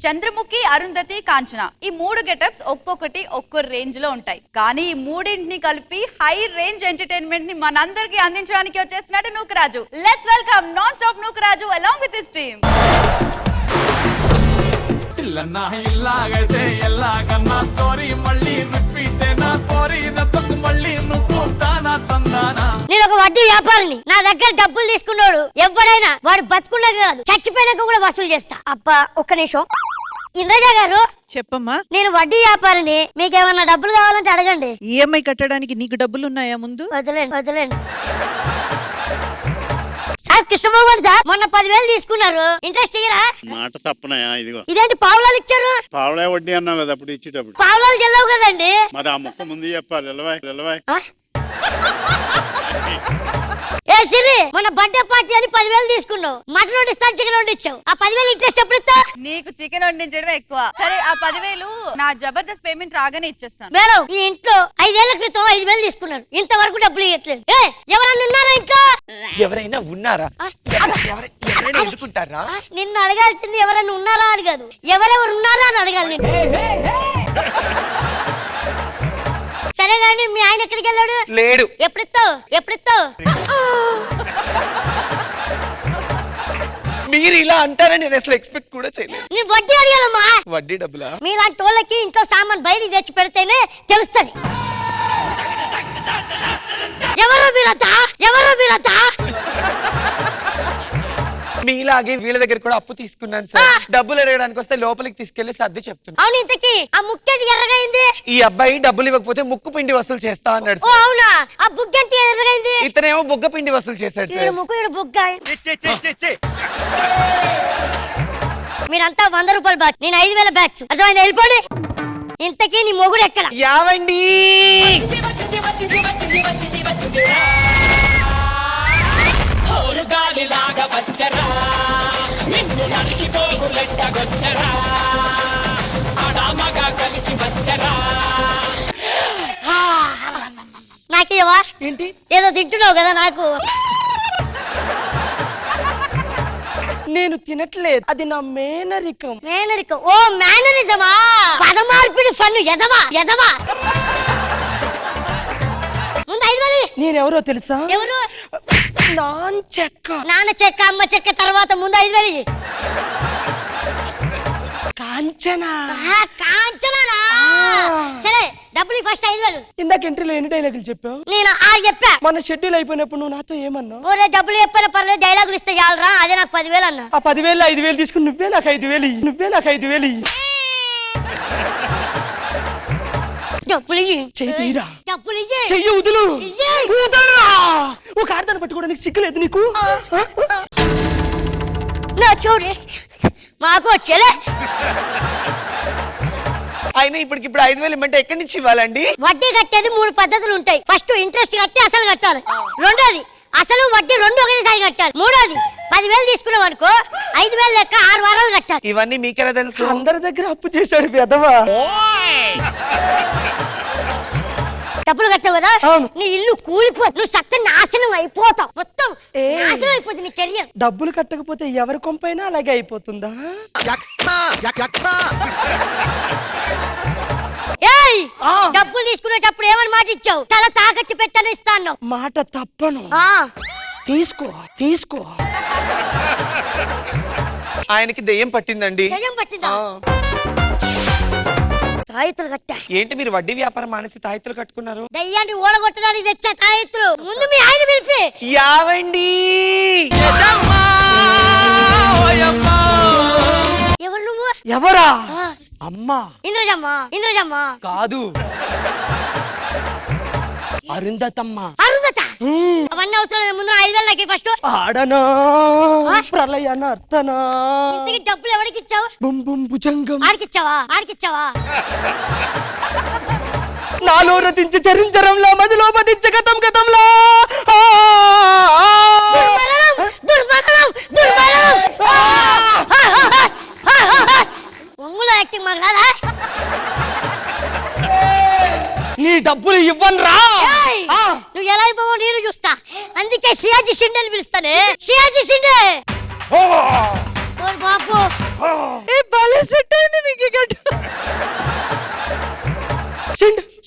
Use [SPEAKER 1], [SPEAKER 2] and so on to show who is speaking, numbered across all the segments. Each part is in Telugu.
[SPEAKER 1] చంద్రముఖి, అరుంధతి, కాంచన ఈ 3 గెటప్స్ ఒక్కొక్కటి ఒక్కో రేంజ్ లో ఉంటాయి. కానీ ఈ మూడింటిని కలిపి హై రేంజ్ ఎంటర్టైన్మెంట్ ని మనందరికి అందించడానికి వచ్చేస్తున్నాడు Nookaraju. Let's welcome non stop Nookaraju along with his team.
[SPEAKER 2] ఇల్లన్నా ఇల్లాగైతే ఎల్లాగన్నా స్టోరీ మళ్ళీ రిపీట్ అయినా కోరి దత్తకు మళ్ళీ నువ్వు తానా తందానా.
[SPEAKER 3] నేను ఒక వడ్డీ వ్యాపారిని. నా దగ్గర డబ్బులు తీసుకున్నాడు ఎవడైనా వాడు బతుకున్నా కాదు చచ్చిపోయినాక కూడా వసూలు చేస్తా. అబ్బా ఒక్క నిమిషం. ఇంద్రజ గారు
[SPEAKER 4] చెప్పమ్మా.
[SPEAKER 3] నేను వడ్డీ వ్యాపారిని, మీకేమన్నా డబ్బులు కావాలంటే అడగండి.
[SPEAKER 4] ఈఎంఐ కట్టడానికి నీకు డబ్బులు ఉన్నాయా ముందు?
[SPEAKER 3] వదలండి వదలండి. సార్ కృష్ణబాబు సార్ మొన్న 10,000 తీసుకున్నారు, ఇంట్రెస్ట్ ఇయ్యరా?
[SPEAKER 5] మాట తప్పనయా? ఇదిగో
[SPEAKER 3] ఇదేంటి పావులాలు ఇచ్చారు?
[SPEAKER 5] పావులే వడ్డీ అన్నావు కదా అప్పుడు ఇచ్చేటప్పుడు.
[SPEAKER 3] పావులాలు చెల్లవు కదండి.
[SPEAKER 5] మరి ఆ ముక్క ముందు చెప్పాలి. ఎలవాయ్
[SPEAKER 3] ఏ సిరి మొన్న బర్త్డే పార్టీ అని 10,000 తీసుకున్నావు, మటన్ వండిస్తాను, చికెన్ వండిచ్చావు. ఆ 10,000 ఇంట్రెస్ట్ ఎప్పుడు ఇస్తా?
[SPEAKER 1] నీకు చికెన్ వండించడమే ఎక్కువ. సరే ఆ 10,000 నా జబర్దస్త్ పేమెంట్ రాగానే ఇచ్చేస్తాను.
[SPEAKER 3] మేడం ఈ ఇంట్లో 5 ఏళ్ల క్రితం 5,000 తీసుకున్నారు, ఇంతవరకు డబ్బులు ఇవ్వట్లేదు. ఎవరన్నా ఉన్నారా ఇంట్లో?
[SPEAKER 6] ఎవరైనా ఉన్నారా? ఎవరైనా ఎందుకుంటారా?
[SPEAKER 3] నిన్ను అడగాల్సింది ఎవరైనా ఉన్నారా అని కాదు, ఎవరెవరు ఉన్నారా అని అడగాలి నిన్ను. సరే గాని మీ ఆయన ఎక్కడికి వెళ్ళాడు?
[SPEAKER 6] లేడు.
[SPEAKER 3] ఎప్పుడిస్తావు?
[SPEAKER 6] మీరు ఇలా అంటారని నేను అసలు ఎక్స్పెక్ట్ కూడా చేయలేదు.
[SPEAKER 3] నీ వడ్డీ అడిగానమ్మా.
[SPEAKER 6] వడ్డీ డబ్బులా?
[SPEAKER 3] మీలాంటి వాళ్ళకి ఇంట్లో సామాన్ బయటికి తెచ్చి పెడితేనే తెలుస్తుంది. ఎవరు మీరంతా?
[SPEAKER 6] మీలాగే వీళ్ళ దగ్గర కూడా అప్పు తీసుకున్నాను సార్. డబ్బులు అడగడానికి వస్తే లోపలికి తీసుకెళ్లి సర్ది చెప్తున్నా.
[SPEAKER 3] అవును, ఇంతకి ఆ ముక్కేంటి ఎర్రగైంది?
[SPEAKER 6] ఈ అబ్బాయి డబ్బులు ఇవ్వకపోతే ముక్కు పిండి వసూలు చేస్తా అన్నాడు.
[SPEAKER 3] ఓ అవునా, ఆ బుగ్గంటి ఎర్రగైంది?
[SPEAKER 6] ఇతనేమో బుగ్గ పిండి వసూలు చేశాడు సార్.
[SPEAKER 3] ముక్కు బుగ్గ. మీరంతా 100 రూపాయలు బ్యాచ్, నేను 5,000 బ్యాచ్. అర్థమైంది? వెళ్ళిపోండి. ఇంతకీ నీ మొగుడు ఎక్కడ?
[SPEAKER 6] యావండి
[SPEAKER 3] నాకేవా?
[SPEAKER 6] ఏంటి?
[SPEAKER 3] ఏదో తింటున్నావు కదా నాకు.
[SPEAKER 6] నేను తినట్లేదు, అది నా మేనరికం.
[SPEAKER 3] ఓ మేనరిజమా? పదమార్పిడి ఫన్ను ఎదవా. ముందు 5,000.
[SPEAKER 6] నేనెవరో తెలుసా?
[SPEAKER 3] ఎవరు?
[SPEAKER 6] నాన్న
[SPEAKER 3] చెక్క అమ్మ చెక్క తర్వాత ముందు 5,000.
[SPEAKER 6] కాంచనా.
[SPEAKER 3] కాంచనా? సరే డబ్బులు ఫస్ట్ 5,000.
[SPEAKER 6] ఇందాక ఎంట్రీలో ఎన్ని డైలాగులు చెప్పావు?
[SPEAKER 3] నేను 6 చెప్పా.
[SPEAKER 6] మన షెడ్యూల్ అయిపోయినప్పుడు నువ్వు నాతో ఏమన్నావు?
[SPEAKER 3] ఓరే డబ్బులు చెప్పాను పర్లేదు, డైలాగులు ఇస్తే చాలరా, అదే నాకు 10,000 అన్నా.
[SPEAKER 6] ఆ 10,000 5,000 తీసుకుని నువ్వే నాకు 5,000
[SPEAKER 3] డబ్బులు
[SPEAKER 6] తీరా.
[SPEAKER 3] డబ్బులు
[SPEAKER 6] చెయ్యి వదులు. ఒక ఆడదాన్ని పట్టుకోవడానికి సిగ్గులేదు నీకు?
[SPEAKER 3] నా చూడు మాకు వచ్చేలే.
[SPEAKER 6] అయినా ఇప్పటికిప్పుడు 5,000 ఇమ్మంటే ఎక్కడి నుంచి ఇవ్వాలండి?
[SPEAKER 3] వడ్డీ కట్టేది 3 పద్ధతులు ఉంటాయి. ఫస్ట్ ఇంట్రెస్ట్ కట్టి అసలు కట్టాలి. రెండోది అసలు వడ్డీ 2 ఒకేసారి కట్టాలి. మూడోది 10,000 తీసుకున్నావు అనుకో 5,000 లెక్క 6 వారాలు కట్టాలి.
[SPEAKER 6] ఇవన్నీ మీకెలా తెలుసు? అందరి దగ్గర అప్పు చేశాడు వెధవా.
[SPEAKER 3] డబ్బులు కట్టావు కదా, నీ ఇల్లు కూలిపోతుంది, నువ్వు సత్త నాశనం అయిపోతావు, మొత్తం నాశనం అయిపోతుంది నీ కెరియర్.
[SPEAKER 6] డబ్బులు కట్టకపోతే ఎవరి కొంపైనా అలాగే అయిపోతుందా?
[SPEAKER 3] డబ్బులు తీసుకునేటప్పుడు ఏమని మాట ఇచ్చావు? తల తాకట్టు పెట్టని ఇస్తాను.
[SPEAKER 6] మాట తప్పను. తీసుకో. ఆయనకి దెయ్యం పట్టిందండి.
[SPEAKER 3] దెయ్యం పట్టిందా? తాయితులు కట్టా.
[SPEAKER 6] ఏంటి మీరు వడ్డీ వ్యాపారం మానేసి తాయితులు కట్టుకున్నారు?
[SPEAKER 3] దయ్యాన్ని ఓడగొట్టడానికి తెచ్చా తాయితులు. ముందు మీ ఆయన పిలిపి.
[SPEAKER 6] యావండి
[SPEAKER 3] ఎవరు నువ్వు?
[SPEAKER 6] ఎవరా? అమ్మా.
[SPEAKER 3] ఇంద్రజమ్మ
[SPEAKER 6] కాదు, అరుంధతమ్మ.
[SPEAKER 3] అరుంధత? అవన్నీ అవసరం లేదు, ముందు 5,000 నాకు ఫస్ట్.
[SPEAKER 6] ఆడనా ప్రళయన అర్థనా.
[SPEAKER 3] ఇంతకి డబ్బులు ఎవరికి ఇచ్చావు?
[SPEAKER 6] భుజంగం.
[SPEAKER 3] ఆడికిచ్చావా?
[SPEAKER 6] నాలో రతించి చరించరంలా మదిలో పదించ గతంలా.
[SPEAKER 3] దుర్మరణం. ఒంగులో యాక్టింగ్ మాకు రాదా?
[SPEAKER 6] నీ డబ్బులు ఇవ్వనురా.
[SPEAKER 3] నువ్వు ఎలా అయిపోవో నేను చూస్తా, అందుకే షియాజీ షిండే అని పిలుస్తానే. షియాజీ షిండే ఓ బాపు
[SPEAKER 4] ఏ భలే సెట్ అయింది మీకు ఈ గడ్డం.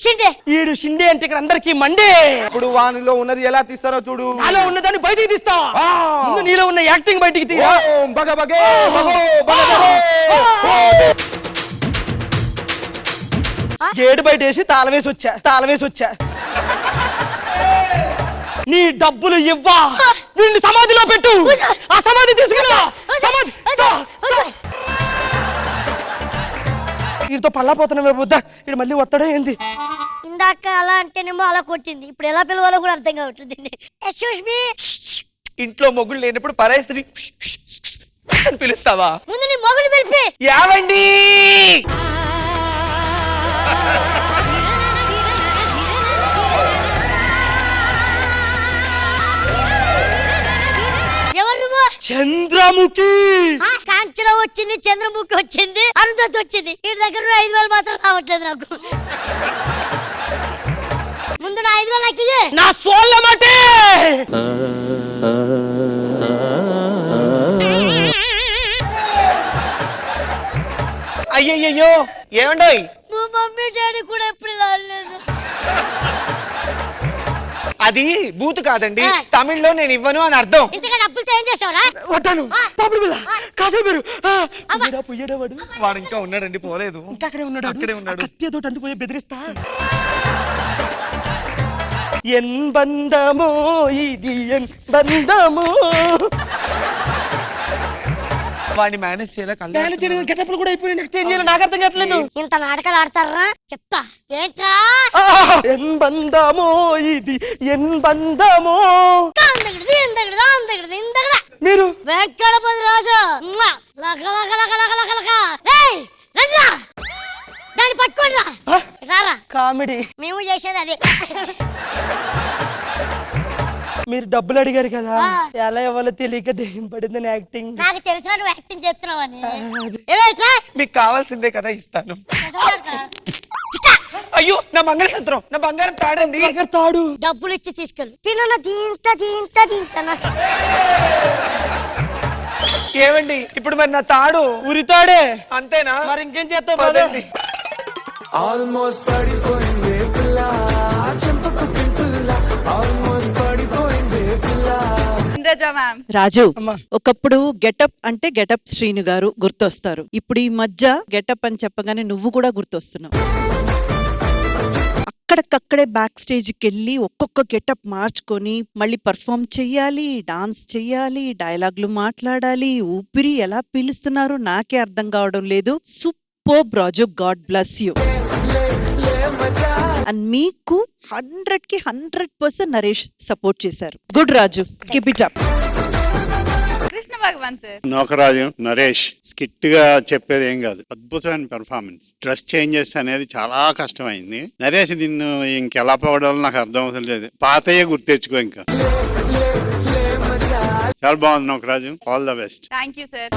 [SPEAKER 3] షిండే
[SPEAKER 7] ఈడు షిండే అంటే ఇక్కడ అందరికి మండే.
[SPEAKER 8] ఇప్పుడు వానిలో ఉన్నది ఎలా తీస్తారో చూడు.
[SPEAKER 7] నాలో ఉన్నదాన్ని బయటికి తీస్తావా? ముందు నీలో ఉన్న యాక్టింగ్ బయటికి తీ.
[SPEAKER 8] ఓం బగ బగే బగో బగ బగో.
[SPEAKER 7] గేటు బయట వేసి తాళం వేసి వచ్చా. నీ డబ్బులు ఇవ్వా, నిన్ను సమాధిలో పెట్టు. ఆ సమాధి తీసుకురా. సమాధి వీడితో పళ్ళపోతున్నావే బుద్ధ. ఇడు మళ్ళీ వస్తాడో ఏంది?
[SPEAKER 3] ఇందాక అలా అంటేనేమో అలా కొట్టింది, ఇప్పుడు ఎలా పిలవాలో కూడా అర్థం కావట్లేదు. Excuse me.
[SPEAKER 6] ఇంట్లో మొగుడు లేనప్పుడు పరాయి స్త్రీ అని పిలుస్తావా?
[SPEAKER 3] ముందు నీ మొగుడు పిలిపి.
[SPEAKER 6] యావండి
[SPEAKER 3] ఎవరు నువ్వు?
[SPEAKER 7] చంద్రముఖి.
[SPEAKER 3] కాంచన వచ్చింది, చంద్రముఖి వచ్చింది, అరుంధతి వచ్చింది. ఈ దగ్గర 5,000 మాత్రం రావట్లేదు నాకు. ముందు నా 5,000 నాకు ఇయ్యి.
[SPEAKER 7] నా సోళ్ళ మాటే.
[SPEAKER 6] అయ్యయ్యో ఏమండోయ్?
[SPEAKER 3] మా మమ్మీ డాడీ కూడా ఎప్పుడు రాలేదు.
[SPEAKER 6] అది బూత్ కాదండి, తమిళ్లో నేను ఇవ్వను అని అర్థం.
[SPEAKER 3] ఇంతగా డబ్బులతో ఏం చేసావురా?
[SPEAKER 7] వడ్డాను పాపడి పిల్ల కాసేపు మీరు. పోయేడవాడు
[SPEAKER 6] వాడు ఇంకా ఉన్నాడండి, పోలేదు.
[SPEAKER 7] ఇంకా అక్కడే ఉన్నాడు.
[SPEAKER 6] అక్కడే ఉన్నాడు.
[SPEAKER 7] కత్తితో అందుపోయి బెదిరిస్తా. ఎన్ బంధమో ఇది ఎన్ బంధమో.
[SPEAKER 6] వాడిని మేనేజ్ చేయాలి.
[SPEAKER 7] మేనేజ్ చేయడం గెటప్లు కూడా అయిపోయి నెక్స్ట్ ఏం చేయాలి నాకు అర్థం కావట్లేదు.
[SPEAKER 3] ఇంత నాటకాలు ఆడతారా? చెప్తా. ఏంట్రా?
[SPEAKER 7] ఎన్ బంధమో ఇది ఎన్ బంధమో. మీరు
[SPEAKER 3] వెంకటపతి రాజు లక లక లక లక లక లక. రేయ్ రండిరా, దాన్ని పట్టుకోండిరా. రారా,
[SPEAKER 7] కామెడీ.
[SPEAKER 3] మేము చేసేది అదే.
[SPEAKER 7] మీరు డబ్బులు అడిగారు కదా, ఎలా ఇవ్వాలో తెలియక దెయ్యం పడిందని యాక్టింగ్.
[SPEAKER 3] నాకు తెలిసిన నువ్వు యాక్టింగ్ చేస్తున్నావని. ఏమైట్రా?
[SPEAKER 6] మీకు కావాల్సిందే కదా, ఇస్తాను. అయ్యో నా మంగళసూత్రం, నా బంగారం తాడండి.
[SPEAKER 7] తాడు
[SPEAKER 3] డబ్బులు ఇచ్చి తీసుకెళ్ళు. తిన దీంత
[SPEAKER 6] ఏమండి ఇప్పుడు మరి నా తాడు
[SPEAKER 7] ఉరితాడే
[SPEAKER 6] అంతేనా?
[SPEAKER 7] మరి ఇంకేం చేస్తావు?
[SPEAKER 6] పదండి.
[SPEAKER 2] ఆల్మోస్ట్ పడిపోయింది పిల్ల, చెంపకు పింపుల్ల ఆల్మోస్ట్ పడిపోయింది పిల్ల.
[SPEAKER 1] ఇంద్రజ మ్యామ్.
[SPEAKER 4] రాజు,
[SPEAKER 7] అమ్మా.
[SPEAKER 4] ఒకప్పుడు గెటప్ అంటే గెటప్ శ్రీను గారు గుర్తొస్తారు. ఇప్పుడు ఈ మధ్య గెటప్ అని చెప్పగానే నువ్వు కూడా గుర్తొస్తున్నావు. అక్కడికక్కడే బ్యాక్ స్టేజ్కి వెళ్ళి ఒక్కొక్క గెటప్ మార్చుకొని మళ్ళీ పర్ఫామ్ చెయ్యాలి, డాన్స్ చెయ్యాలి, డైలాగ్లు మాట్లాడాలి. ఊపిరి ఎలా పీలుస్తున్నారు నాకే అర్థం కావడం లేదు. Superb Raju, god bless you. And మీకు 100కి 100% నరేష్ సపోర్ట్ చేశారు. Good Raju, keep it up.
[SPEAKER 1] Krishna Bhagavan sir.
[SPEAKER 5] నోకరాజు నరేష్ స్కిట్ గా చెప్పేది ఏం కాదు, అద్భుతమైన పెర్ఫార్మెన్స్. డ్రెస్ చేంజెస్ అనేది చాలా కష్టమైంది. నరేష్ నిన్ను ఇంకెలా పోవడాలో నాకు అర్థం అవుతలేదు. పాతయ్యే గుర్తెచ్చుకో ఇంకా. చాలా బాగుంది Nokaraju, all the best.
[SPEAKER 1] Thank you sir.